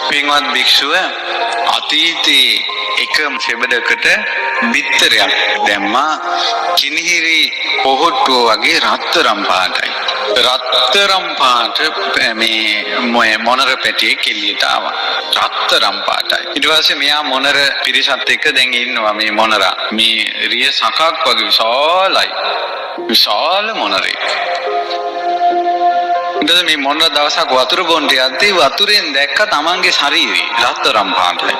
පින්වත් භික්ෂුව අතීතයේ එක සෙබඩකට බිත්තරයක් දැම්මා කිනිහිරි පොහොට්ටුව වගේ රත්තරම් පාටයි. රත්තරම් පාට මේ මොනර පැටියෙක් එළියට ආවා. රත්තරම් පාටයි. ඊට පස්සේ මෙයා මොනර පිරිසත් එක්ක දැන් ඉන්නවා මේ මොනරා. මේ රිය සකක් වගේ විශාලයි. විශාල මොනරෙක්. ඊට මේ මොනර දවසක් වතුර බොන්න යද්දී වතුරෙන් දැක්ක තමන්ගේ ශරීරය රත්තරම් පාටයි.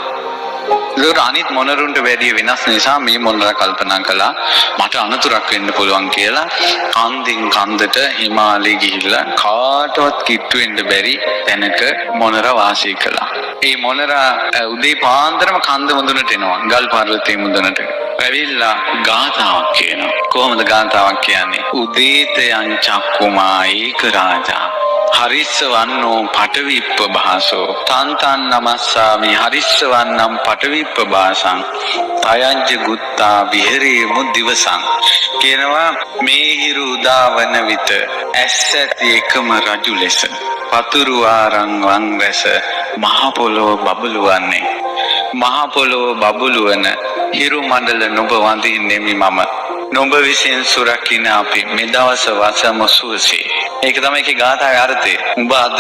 ඒක අනිත් මොනරුන්ට වැඩිය වෙනස් නිසා මේ මොනරා කල්පනා කළා මට අනතුරක් වෙන්න පුළුවන් කියලා කන්දින් කන්දට හිමාලය ගිහිල්ලා කාටවත් කිට්ටු වෙන්න බැරි තැනක මොනරා වාසය කළා. ඒ මොනරා උදේ පාන්දරම කන්ද මුදුනට එනවා ගල් පර්වතයේ මුදුනට. ඇවිල්ලා ගාථාවක් කියනවා. කොහොමද ගාථාවක් කියන්නේ? උදේත යං චක්කුමා ඒක රාජා හරිස්ස වන්නෝ පටවිප්ප භාසෝ තන්තන් නමස්සාමි හරිස්ස වන්නම් පටවිප්ප භාසං තයංජ ගුත්තා විහෙරේමු දිවසං කියනවා මේ හිරු උදාවන විට ඇස්සැති එකම රජු ලෙස පතුරු ආරං වං වැස මහ පොළොව බබළුවන්නේ මහ පොළොව බබළුවන හිරු මණ්ඩල නුඹ වඳින්නෙමි මම නුඹ විසින් සුරකින්න අපි මෙදවස වසම සුවසේ. ඒක තමයි ඒකේ ගාථාවේ අර්ථය. උඹ අද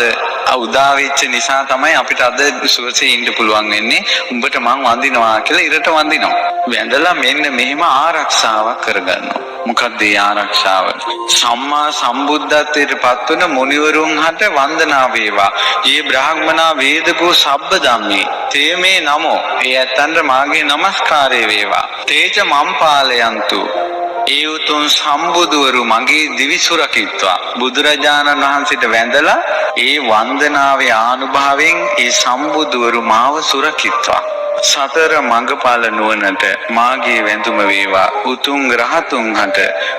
උදා වෙච්ච නිසා තමයි අපිට අද සුවසේ ඉන්න පුළුවන් වෙන්නේ. උඹට මං වඳිනවා කියලා ඉරට වඳිනවා. වැඳලා මෙන්න මෙහෙම ආරක්ෂාවක් කරගන්නවා. මොකක්ද ඒ ආරක්ෂාව? සම්මා සම්බුද්ධත්වයට පත්වන මුනිවරුන් හට වන්දනා වේවා. යේ බ්‍රාහ්මනා වේදකෝ සබ්බ ධම්මේ තේමේ නමෝ. ඒ ඇත්තන්ට මාගේ নমස්කාරය වේවා. තේජ මම්පාලයන්තු ඒ උතුම් සම්බුදුවරු මගේ දිවි සුරකිත්වා. බුදුරජාණන් වහන්සේට වැඳලා ඒ වන්දනාවේ ආනුභාවයෙන් ඒ සම්බුදුවරු මාව සුරකිත්වා. සතර මඟඵල නුවණට මාගේ වැඳුම වේවා. උතුම් රහතුන් හට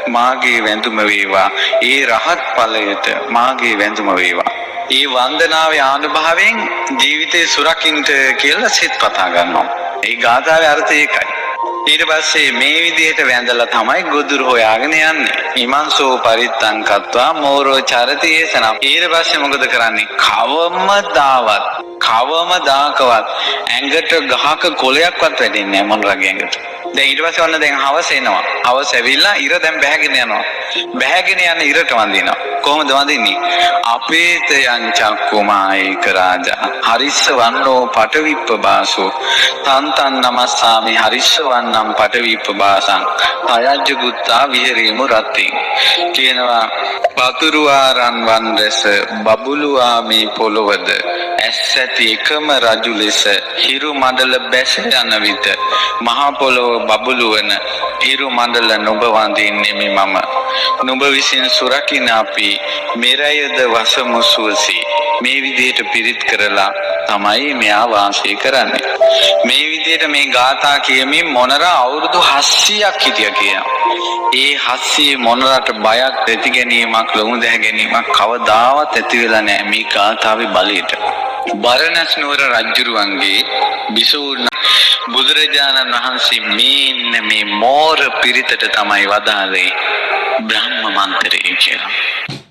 මාගේ වැඳුම වේවා. ඒ රහත් ඵලයට මාගේ වැඳුම වේවා. ඒ වන්දනාවේ ආනුභාවයෙන් ජීවිතේ සුරකින්ට කියලා සිත පතා ගන්නවා. ඒ ගාථාවේ අර්ථය ඒකයි. ඊට පස්සේ මේ විදිහට වැඳලා තමයි ගොදුරු හොයාගෙන යන්නේ. ඉමන්සෝ පරිත්තං කତ୍වා මෝරෝ චරති ඒසනම්. ඊට පස්සේ මොකද කරන්නේ? කවමදාකවත් ඇඟට ගහක කොලයක්වත් වැටෙන්නේ නැහැ මොනරගේ ඇඟට. දැන් ඊට පස්සේ ඔන්න දැන් හවස එනවා. හවස ඇවිල්ලා ඉර දැන් බැහැගෙන යනවා. බැහැගෙන යන ඉරට වඳිනවා. කොහොමද වඳින්නේ? අපේත යං චක්කුමා ඒක රාජා හරිස්ස වන්නෝ පටවිප්ප භාසෝ තන්තන් නමස්සාමි හරිස්ස වන්නම් පටවිප්ප භාසං අයජ්ජ ගුත්තා විහෙරේමු රත්තින් කියනවා පතුරු ආරන් වන් රැස බබළුවා මේ පොළොවද ඇස්සැති එකම රජු ලෙස හිරු මණ්ඩල බැස යන විට මහ පොළොව බබළුවන හිරු මණ්ඩල නුඹ වඳින්නේ මම නුඹ විසින් සුරකින්න අපි මෙරයද වසමු සුවසේ. මේ විදිහට පිරිත් කරලා තමයි මෙයා වාසය කරන්නේ. මේ විදිහට මේ ගාථා කියමින් මොනරා අවුරුදු 700ක් හිටියා කියනවා. ඒ 700 මොනරාට බයක් ඇති ගැනීමක් ලොමු දැහ ගැනීමක් කවදාවත් ඇති වෙලා නැහැ මේ ගාථාවේ බලයට. බරණැස් නුවර රජුරුවන්ගේ බිසෝන බුදුරජාණන් වහන්සේ මේ මෝර පිරිතට තමයි වදාළේ බ්‍රහ්ම මන්ත්‍රය කියලා.